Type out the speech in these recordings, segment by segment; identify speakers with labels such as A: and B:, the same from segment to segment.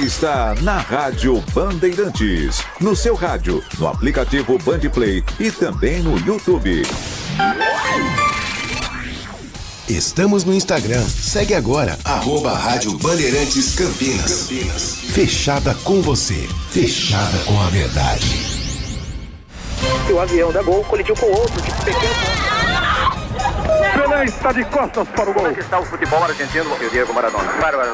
A: está na Rádio Bandeirantes. No seu rádio, no aplicativo Bandplay e também no YouTube.
B: Estamos no Instagram. Segue agora, @Rádio Bandeirantes Campinas. Fechada com você. Fechada com a verdade.
C: O avião da Gol colidiu com outro de pequeno.
D: Pelé está de costas para o gol.
C: Como é que está o futebol argentino e o Diego Maradona? Bárbaro.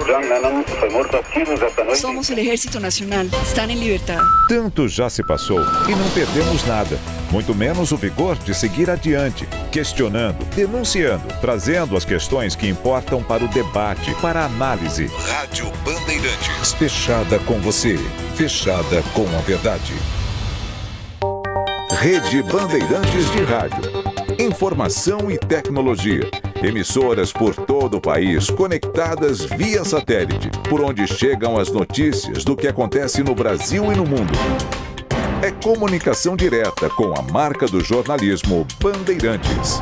E: John Lennon foi morto a tiros esta noite.
F: Somos o Ejército Nacional. Estão em liberdade.
A: Tanto já se passou e não perdemos nada. Muito menos o vigor de seguir adiante, questionando, denunciando, trazendo as questões que importam para o debate, para a análise. Rádio Bandeirantes. Fechada com você. Fechada com a verdade. Rede Bandeirantes de Rádio. Informação e tecnologia. Emissoras por todo o país conectadas via satélite, por onde chegam as notícias do que acontece no Brasil e no mundo. É comunicação direta com a marca do jornalismo Bandeirantes.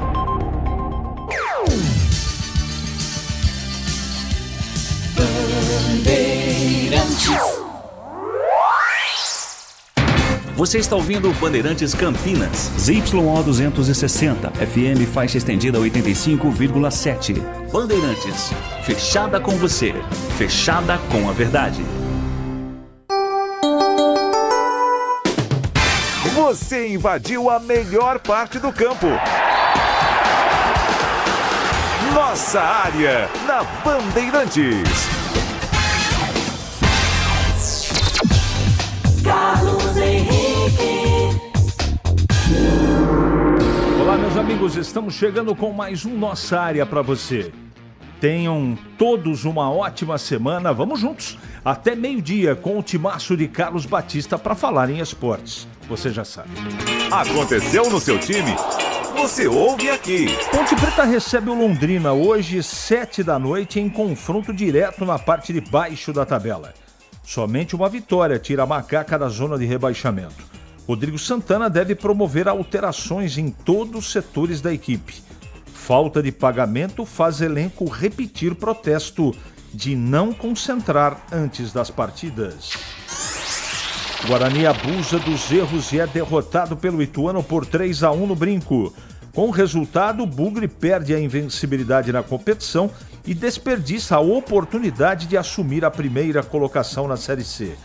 G: Bandeirantes. Você está ouvindo Bandeirantes Campinas. ZYO 260, FM faixa estendida 85,7. Bandeirantes, fechada com você, fechada com a verdade.
A: Você invadiu a melhor parte do campo. Nossa área, na Bandeirantes.
H: Carlos Henrique.
I: Olá, meus amigos, estamos chegando com mais um Nossa Área para você. Tenham todos uma ótima semana. Vamos juntos até meio-dia com o timaço de Carlos Batista para falar em esportes. Você já sabe.
A: Aconteceu no seu time? Você ouve aqui.
I: Ponte Preta recebe o Londrina hoje, 19h, em confronto direto na parte de baixo da tabela. Somente uma vitória tira a Macaca da zona de rebaixamento. Rodrigo Santana deve promover alterações em todos os setores da equipe. Falta de pagamento faz elenco repetir protesto de não concentrar antes das partidas. Guarani abusa dos erros e é derrotado pelo Ituano por 3-1 no Brinco. Com o resultado, o Bugre perde a invencibilidade na competição e desperdiça a oportunidade de assumir a primeira colocação na Série C.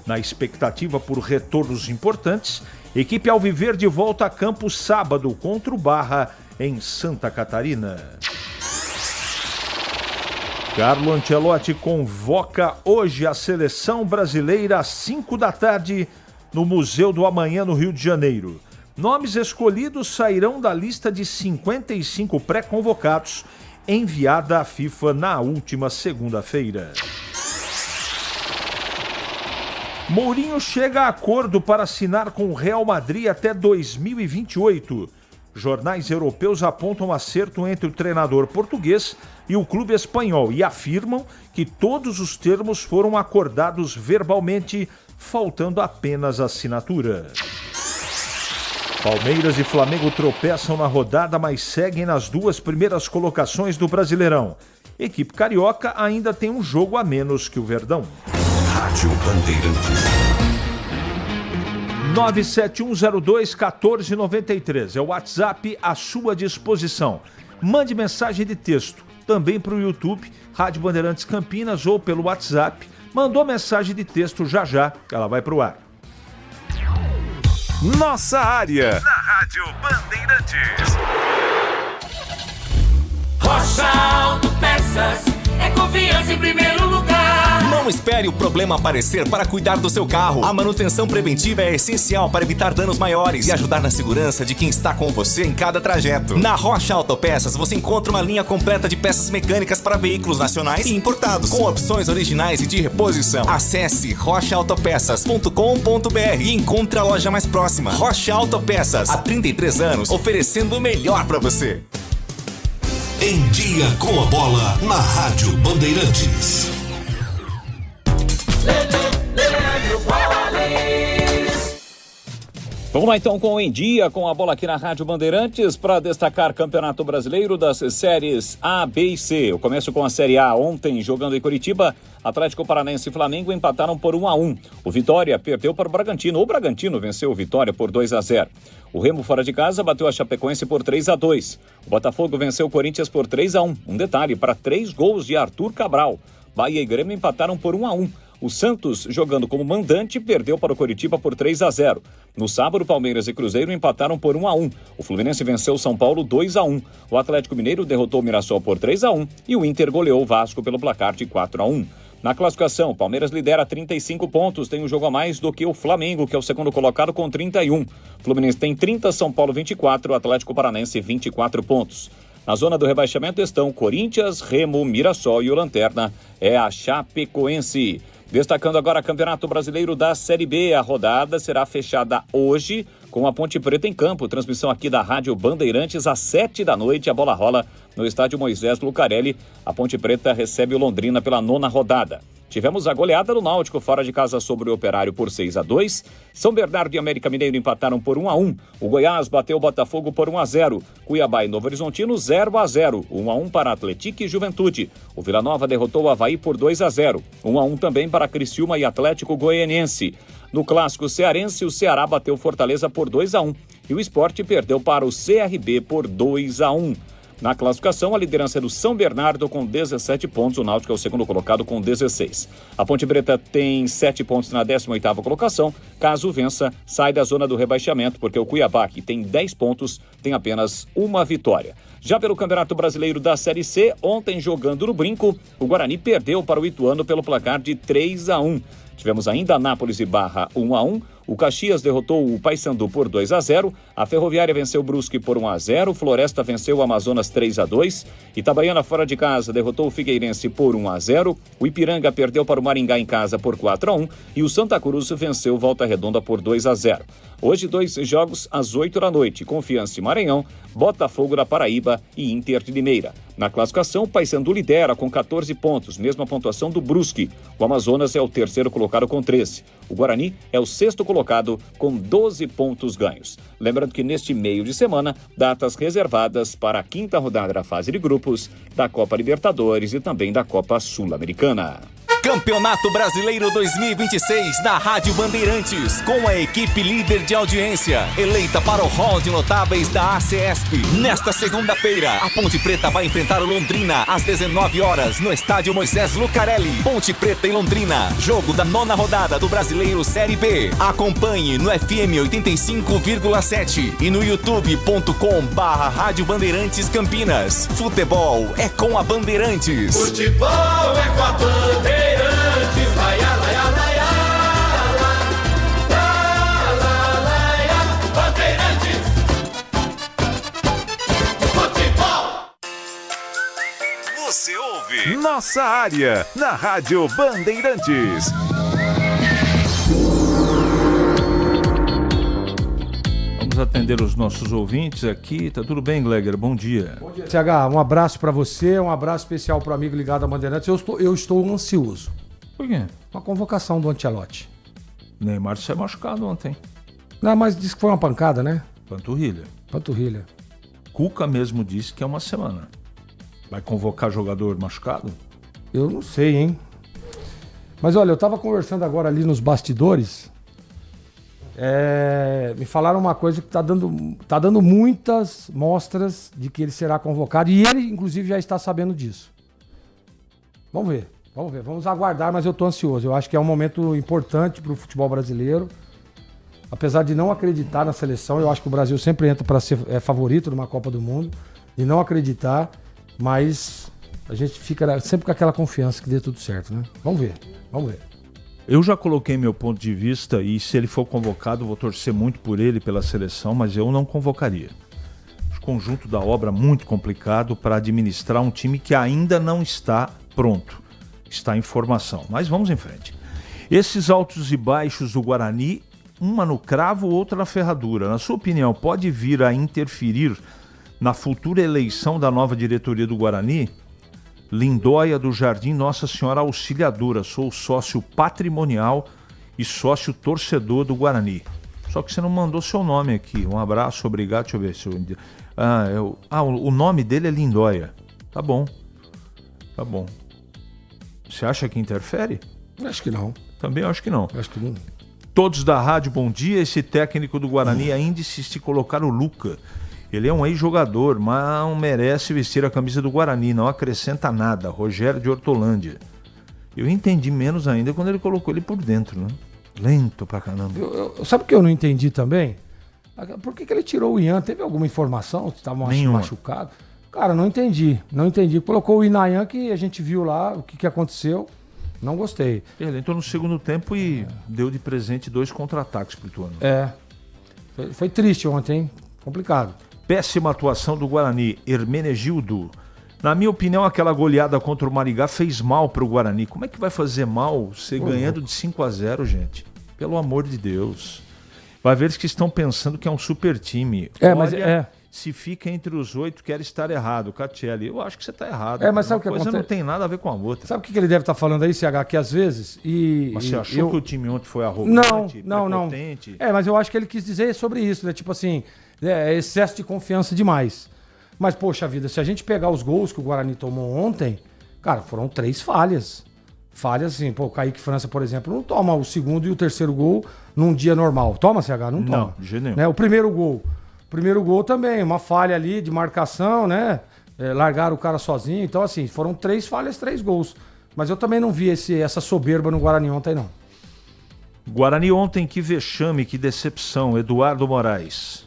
I: Na expectativa por retornos importantes, equipe alviverde volta a campo sábado contra o Barra, em Santa Catarina. Carlo Ancelotti convoca hoje a seleção brasileira às 5h no Museu do Amanhã, no Rio de Janeiro. Nomes escolhidos sairão da lista de 55 pré-convocados enviada à FIFA na última segunda-feira. Mourinho chega a acordo para assinar com o Real Madrid até 2028. Jornais europeus apontam acerto entre o treinador português e o clube espanhol e afirmam que todos os termos foram acordados verbalmente, faltando apenas a assinatura. Palmeiras e Flamengo tropeçam na rodada, mas seguem nas duas primeiras colocações do Brasileirão. Equipe carioca ainda tem um jogo a menos que o Verdão.
B: Rádio Bandeirantes.
I: 97102-1493 é o WhatsApp à sua disposição. Mande mensagem de texto, também para o YouTube, Rádio Bandeirantes Campinas, ou pelo WhatsApp. Mandou mensagem de texto, já ela vai para o ar.
A: Nossa área, na Rádio Bandeirantes.
H: Rocha Autopeças é confiança em primeiro lugar.
J: Não espere o problema aparecer para cuidar do seu carro. A manutenção preventiva é essencial para evitar danos maiores e ajudar na segurança de quem está com você em cada trajeto. Na Rocha Autopeças você encontra uma linha completa de peças mecânicas para veículos nacionais e importados, com opções originais e de reposição. Acesse rochaautopeças.com.br e encontre a loja mais próxima. Rocha Autopeças, há 33 anos, oferecendo o melhor para você.
B: Em dia com a bola na Rádio Bandeirantes.
K: Vamos lá então com o Em Dia, com a bola aqui na Rádio Bandeirantes para destacar Campeonato Brasileiro das séries A, B e C. Eu começo com a Série A. Ontem, jogando em Curitiba, Atlético Paranaense e Flamengo empataram por 1-1. O Vitória perdeu para o Bragantino. O Bragantino venceu o Vitória por 2-0. O Remo fora de casa bateu a Chapecoense por 3-2. O Botafogo venceu o Corinthians por 3-1. Um detalhe, para 3 gols de Arthur Cabral. Bahia e Grêmio empataram por 1-1. O Santos, jogando como mandante, perdeu para o Coritiba por 3-0. No sábado, Palmeiras e Cruzeiro empataram por 1-1. O Fluminense venceu o São Paulo 2-1. O Atlético Mineiro derrotou o Mirassol por 3-1 e o Inter goleou o Vasco pelo placar de 4-1. Na classificação, o Palmeiras lidera 35 pontos, tem um jogo a mais do que o Flamengo, que é o segundo colocado com 31. O Fluminense tem 30, São Paulo 24, o Atlético Paranaense 24 pontos. Na zona do rebaixamento estão Corinthians, Remo, Mirassol e o Lanterna é a Chapecoense. Destacando agora o Campeonato Brasileiro da Série B, a rodada será fechada hoje com a Ponte Preta em campo. Transmissão aqui da Rádio Bandeirantes às 19h. A bola rola no estádio Moisés Lucarelli. A Ponte Preta recebe o Londrina pela 9ª rodada. Tivemos a goleada do Náutico fora de casa sobre o Operário por 6-2. São Bernardo e América Mineiro empataram por 1-1. O Goiás bateu o Botafogo por 1-0. Cuiabá e Novo Horizontino 0-0. 1-1 para Atlético e Juventude. O Vila Nova derrotou o Avaí por 2-0. 1-1 também para Criciúma e Atlético Goianiense. No clássico cearense, o Ceará bateu Fortaleza por 2-1. E o Sport perdeu para o CRB por 2-1. Na classificação, a liderança é do São Bernardo com 17 pontos. O Náutico é o segundo colocado com 16. A Ponte Preta tem 7 pontos na 18ª colocação. Caso vença, sai da zona do rebaixamento, porque o Cuiabá, que tem 10 pontos, tem apenas uma vitória. Já pelo Campeonato Brasileiro da Série C, ontem jogando no Brinco, o Guarani perdeu para o Ituano pelo placar de 3-1. Tivemos ainda Anápolis e Barra 1-1. O Caxias derrotou o Paysandu por 2-0. A Ferroviária venceu o Brusque por 1-0. Floresta venceu o Amazonas 3-2. Itabaiana fora de casa derrotou o Figueirense por 1-0. O Ipiranga perdeu para o Maringá em casa por 4-1. E o Santa Cruz venceu Volta Redonda por 2-0. Hoje 2 jogos às 20h. Confiança e Maranhão, Botafogo da Paraíba e Inter de Limeira. Na classificação, o Paysandu lidera com 14 pontos, mesma pontuação do Brusque. O Amazonas é o terceiro colocado com 13. O Guarani é o sexto colocado com 12 pontos ganhos. Lembrando que neste meio de semana, datas reservadas para a 5ª rodada da fase de grupos da Copa Libertadores e também da Copa Sul-Americana.
J: Campeonato Brasileiro 2026 da Rádio Bandeirantes, com a equipe líder de audiência, eleita para o hall de notáveis da ACESP. Nesta segunda-feira, a Ponte Preta vai enfrentar o Londrina às 19h no estádio Moisés Lucarelli. Ponte Preta e Londrina, jogo da 9ª rodada do Brasileiro Série B. Acompanhe no FM 85,7 e no youtube.com/Rádio Bandeirantes Campinas. Futebol é com a Bandeirantes.
H: Futebol é com a Bandeirantes. Laia, laia, laia, laia, Bandeirantes. Futebol.
A: Você ouve Nossa Área na Rádio Bandeirantes.
I: Vamos atender os nossos ouvintes aqui. Tá tudo bem, Gleger? Bom dia.
L: Bom dia, CH. Um abraço pra você, um abraço especial pro amigo ligado a Bandeirantes. Eu estou ansioso.
I: Por quê?
L: Uma convocação do Ancelotti.
I: Neymar saiu machucado ontem.
L: Não, mas disse que foi uma pancada, né?
I: Panturrilha.
L: Panturrilha.
I: Cuca mesmo disse que é uma semana. Vai convocar jogador machucado?
L: Eu não sei, hein? Mas olha, eu tava conversando agora ali nos bastidores. Me falaram uma coisa que tá dando muitas mostras de que ele será convocado. E ele, inclusive, já está sabendo disso. Vamos ver. Vamos aguardar, mas eu tô ansioso. Eu acho que é um momento importante pro futebol brasileiro. Apesar de não acreditar na seleção, eu acho que o Brasil sempre entra para ser favorito numa Copa do Mundo. E não acreditar, mas a gente fica sempre com aquela confiança que dê tudo certo, né? Vamos ver.
I: Eu já coloquei meu ponto de vista e se ele for convocado, vou torcer muito por ele, pela seleção, mas eu não convocaria. O conjunto da obra muito complicado para administrar um time que ainda não está pronto. Está em formação, mas vamos em frente. Esses altos e baixos do Guarani, uma no cravo, outra na ferradura. Na sua opinião, pode vir a interferir na futura eleição da nova diretoria do Guarani? Lindóia do Jardim Nossa Senhora Auxiliadora. Sou sócio patrimonial e sócio torcedor do Guarani. Só que você não mandou seu nome aqui. Um abraço, obrigado. Deixa eu ver se eu... o nome dele é Lindóia. Tá bom. Tá bom. Você acha que interfere?
L: Acho que não.
I: Também acho que não.
L: Acho que não.
I: Todos da rádio, bom dia. Esse técnico do Guarani ainda insiste em colocar o Luca. Ele é um ex-jogador, mas não merece vestir a camisa do Guarani. Não acrescenta nada. Rogério de Hortolândia. Eu entendi menos ainda quando ele colocou ele por dentro, né? Lento pra caramba.
L: Sabe o que eu não entendi também? Por que ele tirou o Ian? Teve alguma informação? Estava machucado? Cara, não entendi. Não entendi. Colocou o Inayan, que a gente viu lá o que aconteceu. Não gostei.
I: Ele entrou no segundo tempo e deu de presente 2 contra-ataques pro Ituano.
L: Foi triste ontem, hein? Complicado.
I: Péssima atuação do Guarani. Hermenegildo. Na minha opinião, aquela goleada contra o Maringá fez mal pro Guarani. Como é que vai fazer mal você ganhando de 5-0, gente? Pelo amor de Deus. Vai ver eles que estão pensando que é um super time. Se fica entre os 8, quer estar errado. Catielli, eu acho que você está errado.
L: Mas sabe o que acontece?
I: Não tem nada a ver com a outra.
L: Sabe o que ele deve estar falando aí, CH? Que às vezes...
I: Mas você achou que o time ontem foi arrogante,
L: não. Mas eu acho que ele quis dizer sobre isso, né? Tipo assim, excesso de confiança demais. Mas, poxa vida, se a gente pegar os gols que o Guarani tomou ontem, cara, foram 3 falhas. Falhas assim, o Kaique França, por exemplo, não toma o segundo e o terceiro gol num dia normal. Toma, CH? Não toma.
I: Não, de jeito nenhum.
L: Né? O primeiro gol também, uma falha ali de marcação, né? Largaram o cara sozinho. Então, assim, foram 3 falhas, 3 gols. Mas eu também não vi essa soberba no Guarani ontem, não.
I: Guarani ontem, que vexame, que decepção. Eduardo Moraes.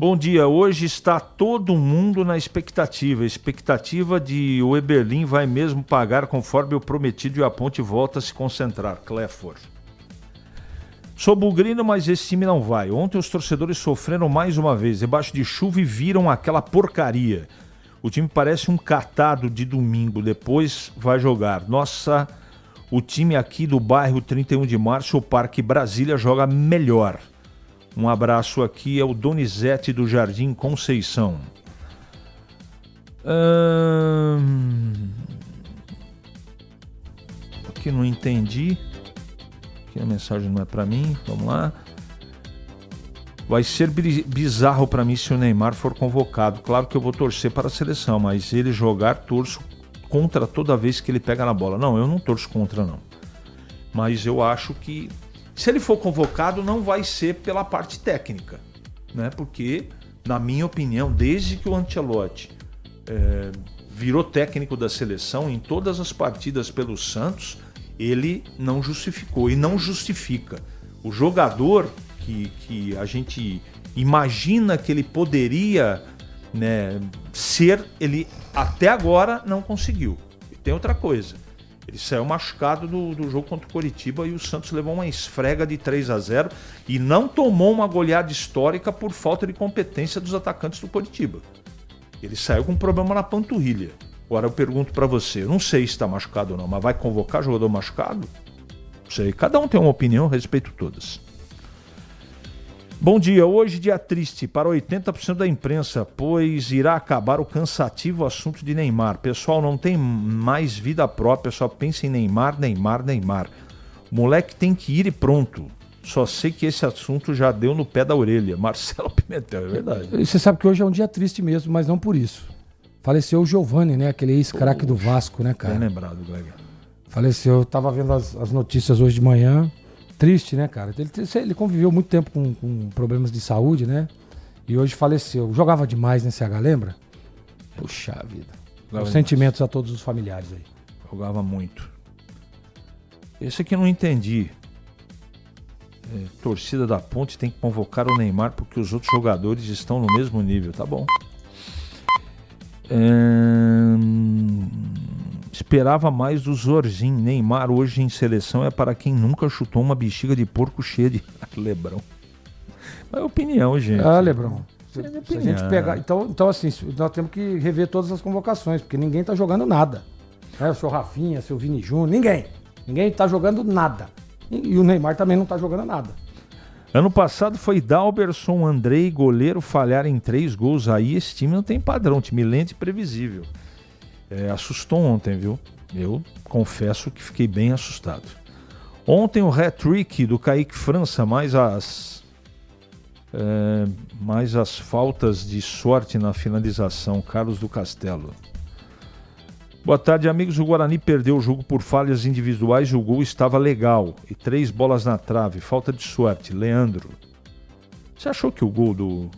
I: Bom dia, hoje está todo mundo na expectativa. Expectativa de o Eberlin vai mesmo pagar conforme o prometido e a Ponte volta a se concentrar. Cléfor. Sou bugrino, mas esse time não vai. Ontem os torcedores sofreram mais uma vez, debaixo de chuva, e viram aquela porcaria. O time parece um catado de domingo, depois vai jogar. Nossa, o time aqui do bairro 31 de Março, o Parque Brasília, joga melhor. Um abraço aqui, é o Donizete do Jardim Conceição. Aqui não entendi. Aqui a mensagem não é pra mim, vamos lá. Vai ser bizarro pra mim se o Neymar for convocado. Claro que eu vou torcer para a seleção, mas ele jogar, torço contra toda vez que ele pega na bola. Não, eu não torço contra, não. Mas eu acho que se ele for convocado, não vai ser pela parte técnica, né? Porque, na minha opinião, desde que o Ancelotti virou técnico da seleção, em todas as partidas pelo Santos, ele não justificou e não justifica. O jogador que a gente imagina que ele poderia, né, ser, ele até agora não conseguiu. E tem outra coisa. Ele saiu machucado do jogo contra o Coritiba e o Santos levou uma esfrega de 3-0 e não tomou uma goleada histórica por falta de competência dos atacantes do Coritiba. Ele saiu com um problema na panturrilha. Agora eu pergunto pra você, não sei se está machucado ou não, mas vai convocar jogador machucado? Não sei, cada um tem uma opinião, eu respeito todas. Bom dia, hoje dia triste para 80% da imprensa, pois irá acabar o cansativo assunto de Neymar. Pessoal não tem mais vida própria, só pensa em Neymar. O moleque tem que ir e pronto. Só sei que esse assunto já deu no pé da orelha. Marcelo Pimentel, é verdade.
L: Você sabe que hoje é um dia triste mesmo, mas não por isso. Faleceu o Giovani, né? Aquele ex-craque do Vasco, né, cara?
I: Bem lembrado, Greg.
L: Faleceu, eu tava vendo as notícias hoje de manhã. Triste, né, cara? Ele conviveu muito tempo com problemas de saúde, né? E hoje faleceu. Jogava demais, né, CH, lembra? Puxa vida. Os sentimentos a todos os familiares aí.
I: Jogava muito. Esse aqui eu não entendi. Torcida da Ponte tem que convocar o Neymar porque os outros jogadores estão no mesmo nível. Tá bom. Esperava mais do Zorzinho. Neymar hoje em seleção é para quem nunca chutou uma bexiga de porco cheia de... Lebrão. É opinião, gente.
L: Lebrão. Se a gente pegar... Então, assim, nós temos que rever todas as convocações, porque ninguém tá jogando nada. O seu Rafinha, seu Vini Júnior, ninguém. Ninguém tá jogando nada. E o Neymar também não tá jogando nada.
I: Ano passado foi Dalberson, Andrei, goleiro, falhar em 3 gols. Aí esse time não tem padrão, time lento e previsível. Assustou ontem, viu? Eu confesso que fiquei bem assustado. Ontem o hat-trick do Kaique França, mais as faltas de sorte na finalização. Carlos do Castelo. Boa tarde, amigos. O Guarani perdeu o jogo por falhas individuais e o gol estava legal. E 3 bolas na trave. Falta de sorte. Leandro. Você achou que o gol do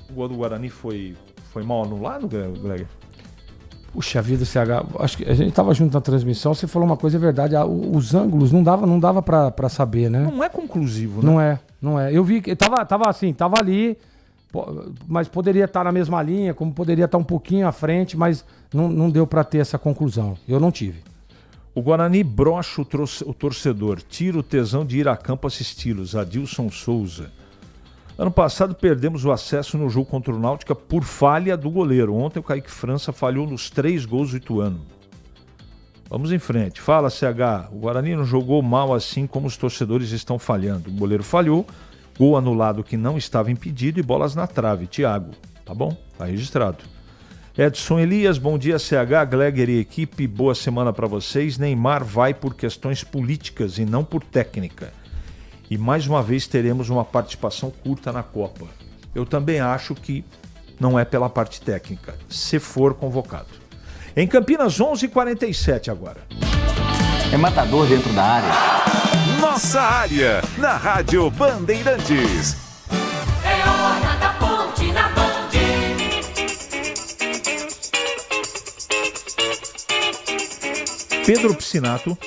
I: Guarani foi mal anulado, Greg?
L: Puxa vida, CH. Acho que a gente estava junto na transmissão. Você falou uma coisa, é verdade. Os ângulos não dava para saber, né?
I: Não é conclusivo, né?
L: Não é. Eu vi que tava ali, mas poderia estar na mesma linha, como poderia estar um pouquinho à frente, mas não deu para ter essa conclusão. Eu não tive.
I: O Guarani brocha o torcedor, tira o tesão de ir a campo assisti-los. Adilson Souza. Ano passado perdemos o acesso no jogo contra o Náutica por falha do goleiro. Ontem o Kaique França falhou nos 3 gols do Ituano. Vamos em frente. Fala, CH. O Guarani não jogou mal assim como os torcedores estão falhando. O goleiro falhou, gol anulado que não estava impedido e bolas na trave. Thiago. Tá bom? Tá registrado. Edson Elias, bom dia, CH, Gleger e equipe. Boa semana para vocês. Neymar vai por questões políticas e não por técnica. E mais uma vez teremos uma participação curta na Copa. Eu também acho que não é pela parte técnica, se for convocado. Em Campinas, 11h47 agora.
M: É matador dentro da área.
A: Nossa área, na Rádio Bandeirantes.
H: É hora da ponte na Band.
I: Pedro Piscinato.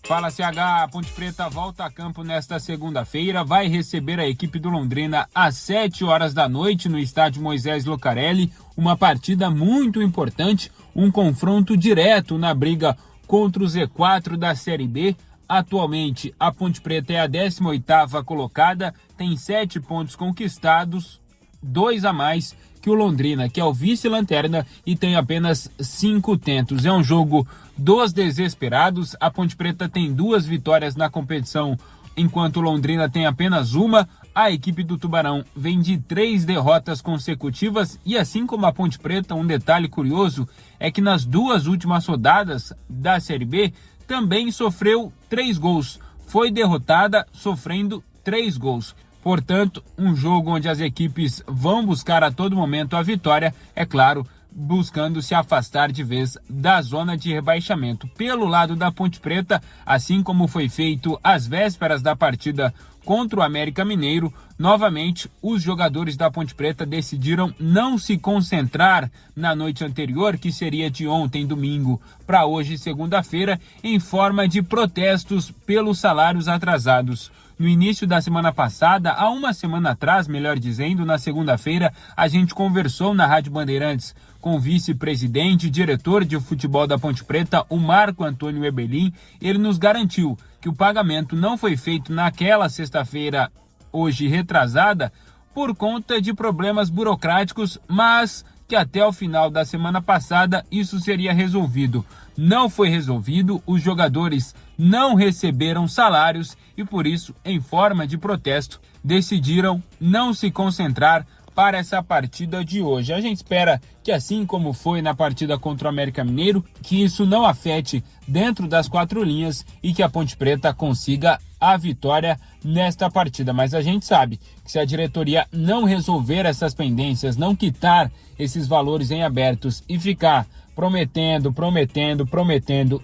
N: Fala, CH, a Ponte Preta volta a campo nesta segunda-feira, vai receber a equipe do Londrina às 7 horas da noite no estádio Moisés Lucarelli, uma partida muito importante, um confronto direto na briga contra o Z4 da Série B. Atualmente, a Ponte Preta é a 18ª colocada, tem 7 pontos conquistados, 2 a mais que o Londrina, que é o vice-lanterna e tem apenas 5 tentos. É um jogo dos desesperados. A Ponte Preta tem 2 vitórias na competição, enquanto o Londrina tem apenas uma. A equipe do Tubarão vem de 3 derrotas consecutivas e, assim como a Ponte Preta, um detalhe curioso é que nas 2 últimas rodadas da Série B também sofreu 3 gols. Foi derrotada sofrendo 3 gols. Portanto, um jogo onde as equipes vão buscar a todo momento a vitória, é claro, buscando se afastar de vez da zona de rebaixamento. Pelo lado da Ponte Preta, assim como foi feito às vésperas da partida contra o América Mineiro, novamente os jogadores da Ponte Preta decidiram não se concentrar na noite anterior, que seria de ontem, domingo, para hoje, segunda-feira, em forma de protestos pelos salários atrasados. No início da semana passada, há uma semana atrás, melhor dizendo, na segunda-feira, a gente conversou na Rádio Bandeirantes com o vice-presidente e diretor de futebol da Ponte Preta, o Marco Antônio Ebelin. Ele nos garantiu que o pagamento não foi feito naquela sexta-feira, hoje retrasada, por conta de problemas burocráticos, mas que até o final da semana passada isso seria resolvido. Não foi resolvido, os jogadores não receberam salários e por isso, em forma de protesto, decidiram não se concentrar para essa partida de hoje. A gente espera que, assim como foi na partida contra o América Mineiro, que isso não afete dentro das 4 linhas e que a Ponte Preta consiga a vitória nesta partida. Mas a gente sabe que se a diretoria não resolver essas pendências, não quitar esses valores em abertos e ficar prometendo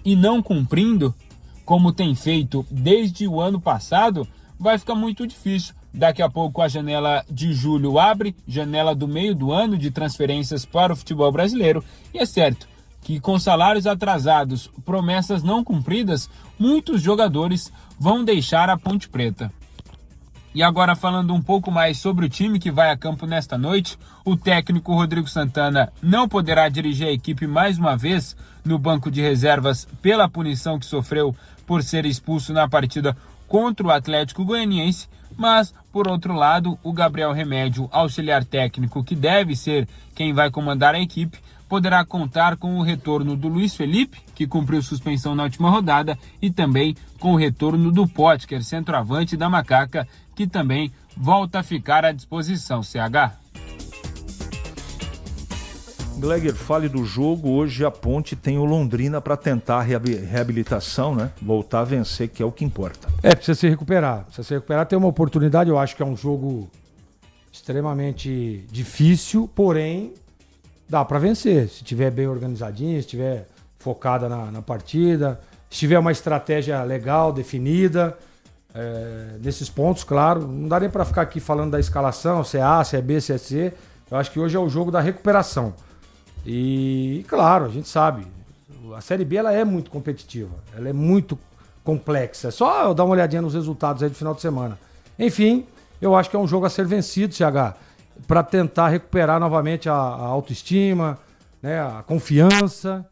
N: e não cumprindo, como tem feito desde o ano passado, vai ficar muito difícil. Daqui a pouco a janela de julho abre, janela do meio do ano de transferências para o futebol brasileiro, e é certo que com salários atrasados, promessas não cumpridas, muitos jogadores vão deixar a Ponte Preta. E agora, falando um pouco mais sobre o time que vai a campo nesta noite, o técnico Rodrigo Santana não poderá dirigir a equipe mais uma vez no banco de reservas pela punição que sofreu por ser expulso na partida contra o Atlético Goianiense, mas, por outro lado, o Gabriel Remédio, auxiliar técnico, que deve ser quem vai comandar a equipe, poderá contar com o retorno do Luiz Felipe, que cumpriu suspensão na última rodada, e também com o retorno do Potker, centroavante da Macaca, que também volta a ficar à disposição. CH.
I: Gleger, fale do jogo. Hoje a Ponte tem o Londrina para tentar a reabilitação, né? Voltar a vencer, que é o que importa.
L: Precisa se recuperar. Ter uma oportunidade. Eu acho que é um jogo extremamente difícil, porém dá para vencer. Se tiver bem organizadinho, se tiver focada na partida, se tiver uma estratégia legal, definida, nesses pontos, claro. Não dá nem para ficar aqui falando da escalação, se é A, se é B, se é C. Eu acho que hoje é o jogo da recuperação. E, claro, a gente sabe, a Série B ela é muito competitiva, ela é muito complexa. É só dar uma olhadinha nos resultados aí do final de semana. Enfim, eu acho que é um jogo a ser vencido, CH, para tentar recuperar novamente a autoestima, né, a confiança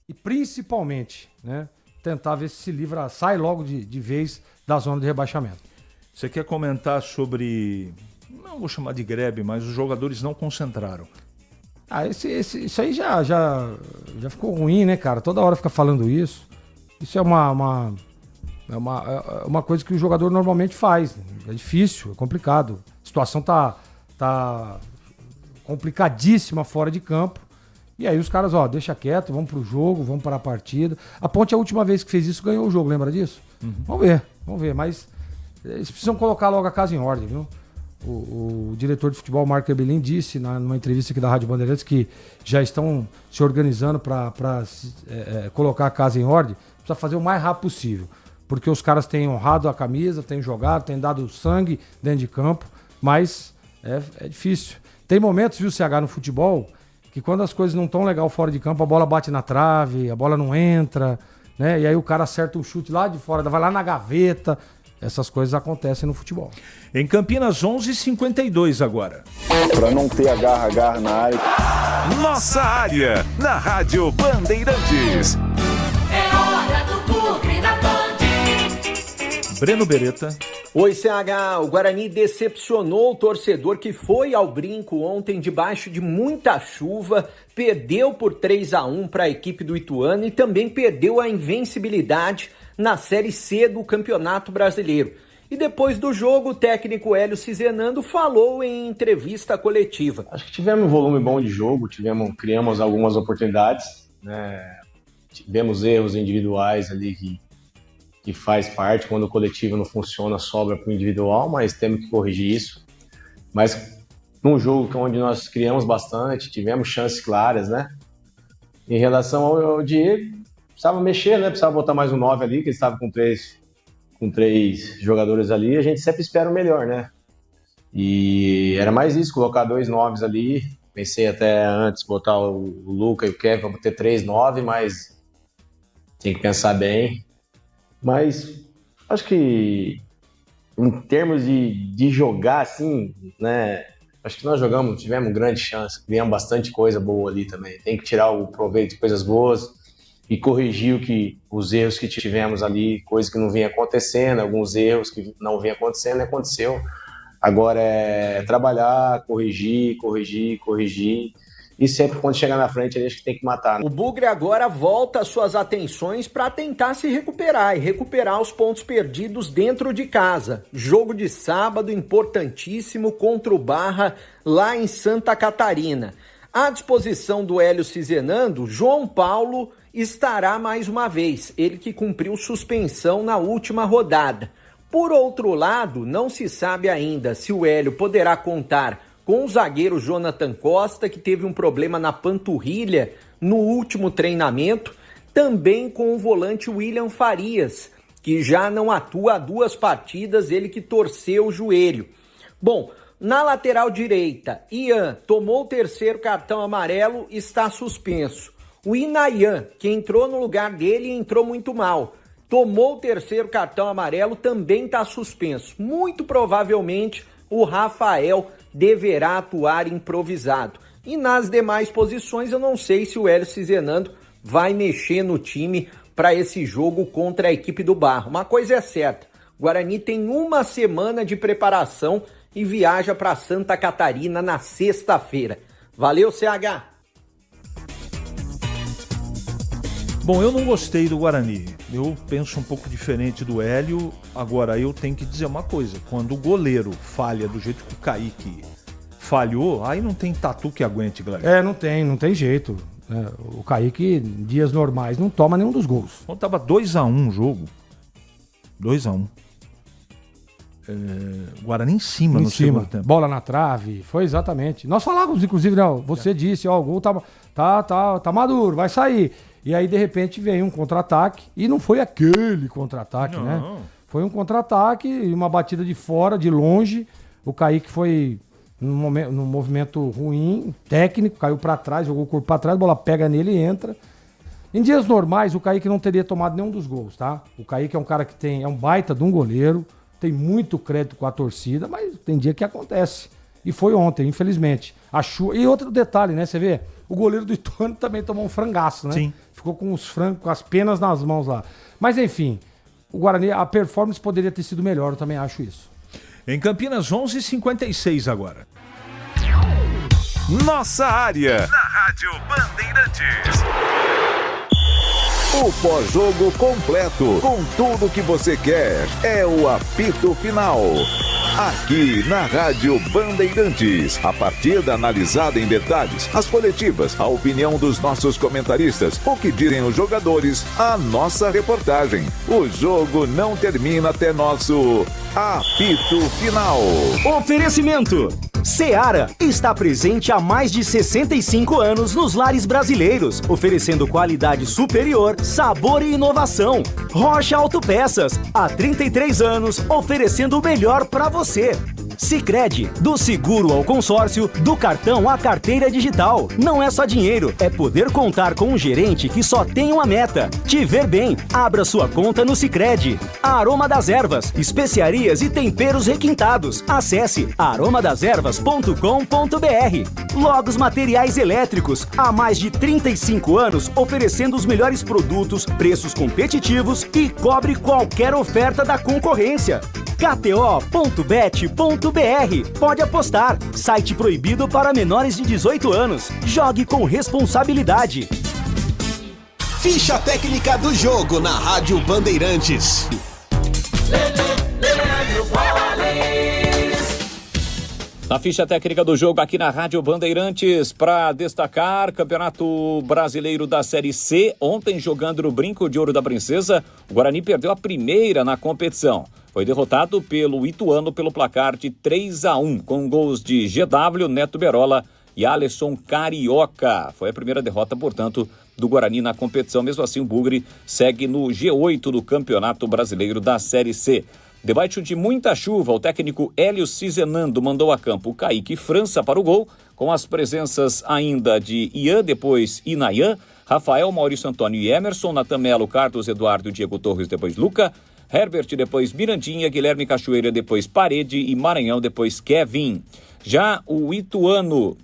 L: e, principalmente, né, tentar ver se livra, sai logo de vez da zona de rebaixamento.
I: Você quer comentar sobre, não vou chamar de greve, mas os jogadores não concentraram?
L: Isso aí já ficou ruim, né, cara? Toda hora fica falando isso. Isso é uma coisa que o jogador normalmente faz. É difícil, é complicado. A situação tá complicadíssima fora de campo. E aí os caras, deixa quieto, vamos pro jogo, vamos para a partida. A Ponte, a última vez que fez isso, ganhou o jogo, lembra disso? Uhum. Vamos ver. Mas eles precisam colocar logo a casa em ordem, viu? O diretor de futebol, Marco Erbelin, disse numa entrevista aqui da Rádio Bandeirantes que já estão se organizando para colocar a casa em ordem. Precisa fazer o mais rápido possível, porque os caras têm honrado a camisa, têm jogado, têm dado sangue dentro de campo, mas é difícil. Tem momentos, viu, CH, no futebol, que quando as coisas não estão legal fora de campo, a bola bate na trave, a bola não entra, né? E aí o cara acerta um chute lá de fora, vai lá na gaveta. Essas coisas acontecem no futebol.
I: Em Campinas, 11h52 agora.
O: Para não ter agarra na área.
A: Nossa área, na Rádio Bandeirantes.
H: É hora do Bugre da Band.
I: Breno Beretta.
P: Oi, CH. O Guarani decepcionou o torcedor que foi ao Brinco ontem debaixo de muita chuva, perdeu por 3-1 para a equipe do Ituano e também perdeu a invencibilidade na Série C do Campeonato Brasileiro. E depois do jogo, o técnico Hélio Cizenando falou em entrevista coletiva.
Q: Acho que tivemos um volume bom de jogo, criamos algumas oportunidades, né? Tivemos erros individuais ali que faz parte, quando o coletivo não funciona, sobra para o individual, mas temos que corrigir isso. Mas num jogo onde nós criamos bastante, tivemos chances claras, né? Em relação ao Diego, precisava mexer, né? Precisava botar mais um 9 ali, que ele estava com três jogadores ali. A gente sempre espera o melhor, né? E era mais isso, colocar 2 9s ali. Pensei até antes botar o Luca e o Kevin para ter 3 9, mas tem que pensar bem. Mas acho que em termos de jogar assim, né? Acho que nós tivemos grande chance, criamos bastante coisa boa ali também. Tem que tirar o proveito de coisas boas e corrigir os erros que tivemos ali, coisas que não vinha acontecendo, alguns erros que não vinha acontecendo, aconteceu. Agora é trabalhar, corrigir, e sempre quando chegar na frente, a gente tem que matar.
P: O Bugre agora volta suas atenções para tentar se recuperar e recuperar os pontos perdidos dentro de casa. Jogo de sábado importantíssimo contra o Barra, lá em Santa Catarina. À disposição do Hélio Cizenando, João Paulo estará mais uma vez, ele que cumpriu suspensão na última rodada. Por outro lado, não se sabe ainda se o Hélio poderá contar com o zagueiro Jonathan Costa, que teve um problema na panturrilha no último treinamento, também com o volante William Farias, que já não atua há 2 partidas, ele que torceu o joelho. Bom, na lateral direita, Ian tomou o 3º cartão amarelo, está suspenso. O Inayan, que entrou no lugar dele e entrou muito mal, tomou o 3º cartão amarelo, também está suspenso. Muito provavelmente o Rafael deverá atuar improvisado. E nas demais posições eu não sei se o Hélio Cizenando vai mexer no time para esse jogo contra a equipe do Barra. Uma coisa é certa, o Guarani tem 1 semana de preparação e viaja para Santa Catarina na sexta-feira. Valeu, CH!
I: Bom, eu não gostei do Guarani. Eu penso um pouco diferente do Hélio. Agora, eu tenho que dizer uma coisa. Quando o goleiro falha do jeito que o Kaique falhou, aí não tem tatu que aguente, galera.
L: Não tem jeito. O Kaique, em dias normais, não toma nenhum dos gols.
I: Quando tava 2-1 o jogo, 2-1. Guarani em cima no segundo tempo.
L: Bola na trave, foi exatamente. Nós falávamos, inclusive, você disse, o gol tá maduro, vai sair. E aí, de repente, veio um contra-ataque, e não foi aquele contra-ataque, né? Foi um contra-ataque, uma batida de fora, de longe. O Kaique foi num movimento ruim, técnico, caiu pra trás, jogou o corpo pra trás, a bola pega nele e entra. Em dias normais, o Kaique não teria tomado nenhum dos gols, tá? O Kaique é um cara que é um baita de um goleiro, tem muito crédito com a torcida, mas tem dia que acontece. E foi ontem, infelizmente. E outro detalhe, né? Você vê, o goleiro do Ituano também tomou um frangaço, né?
I: Sim.
L: Ficou com com as penas nas mãos lá. Mas enfim, o Guarani, a performance poderia ter sido melhor, eu também acho isso.
I: Em Campinas, 11h56 agora.
A: Nossa área, na Rádio Bandeirantes. O pós-jogo completo, com tudo que você quer, é o apito final. Aqui na Rádio Bandeirantes, a partida analisada em detalhes, as coletivas, a opinião dos nossos comentaristas, o que dizem os jogadores, a nossa reportagem. O jogo não termina até nosso apito final.
R: Oferecimento: Seara está presente há mais de 65 anos nos lares brasileiros, oferecendo qualidade superior, sabor e inovação. Rocha Autopeças, há 33 anos, oferecendo o melhor para você. Sicredi, do seguro ao consórcio, do cartão à carteira digital. Não é só dinheiro, é poder contar com um gerente que só tem uma meta: te ver bem. Abra sua conta no Sicredi. Aroma das Ervas, especiarias e temperos requintados. Acesse aromadeservas.com.br. Logos Materiais Elétricos, há mais de 35 anos, oferecendo os melhores produtos, preços competitivos e cobre qualquer oferta da concorrência. KTO.bet.br. Pode apostar. Site proibido para menores de 18 anos. Jogue com responsabilidade.
B: Ficha técnica do jogo na Rádio Bandeirantes.
K: Na ficha técnica do jogo aqui na Rádio Bandeirantes, para destacar, Campeonato Brasileiro da Série C. Ontem, jogando no Brinco de Ouro da Princesa, o Guarani perdeu a primeira na competição. Foi derrotado pelo Ituano pelo placar de 3-1, com gols de GW, Neto Berola e Alisson Carioca. Foi a primeira derrota, portanto, do Guarani na competição. Mesmo assim, o Bugre segue no G8 do Campeonato Brasileiro da Série C. Debaixo de muita chuva, o técnico Hélio Cizenando mandou a campo Kaique França para o gol, com as presenças ainda de Ian, depois Inayan, Rafael, Maurício Antônio e Emerson, Natan Melo, Carlos Eduardo, Diego Torres, depois Luca, Herbert, depois Mirandinha, Guilherme Cachoeira, depois Parede e Maranhão, depois Kevin. Já o Ituano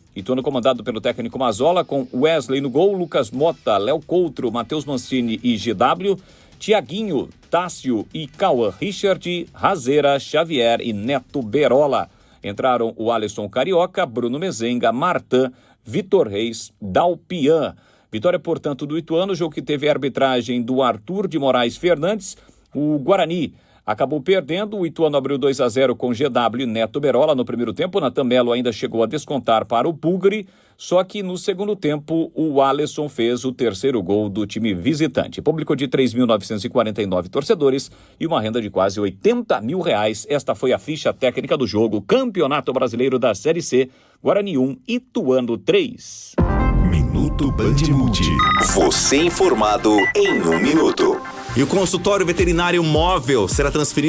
K: comandado pelo técnico Mazola, com Wesley no gol, Lucas Mota, Léo Coutro, Matheus Mancini e GW, Tiaguinho, Tássio e Cauã Richard, Razeira, Xavier e Neto Berola. Entraram o Alisson Carioca, Bruno Mezenga, Martã, Vitor Reis, Dalpian. Vitória, portanto, do Ituano, jogo que teve a arbitragem do Arthur de Moraes Fernandes. O Guarani acabou perdendo, o Ituano abriu 2-0 com GW e Neto Berola no primeiro tempo. Natan Melo ainda chegou a descontar para o Bugre, só que no segundo tempo o Alisson fez o terceiro gol do time visitante. Público de 3.949 torcedores e uma renda de quase R$80 mil. Esta foi a ficha técnica do jogo. Campeonato Brasileiro da Série C, Guarani 1, Ituano 3.
B: Minuto Bandmulti. Você informado em 1 minuto.
J: E o consultório veterinário móvel será transferido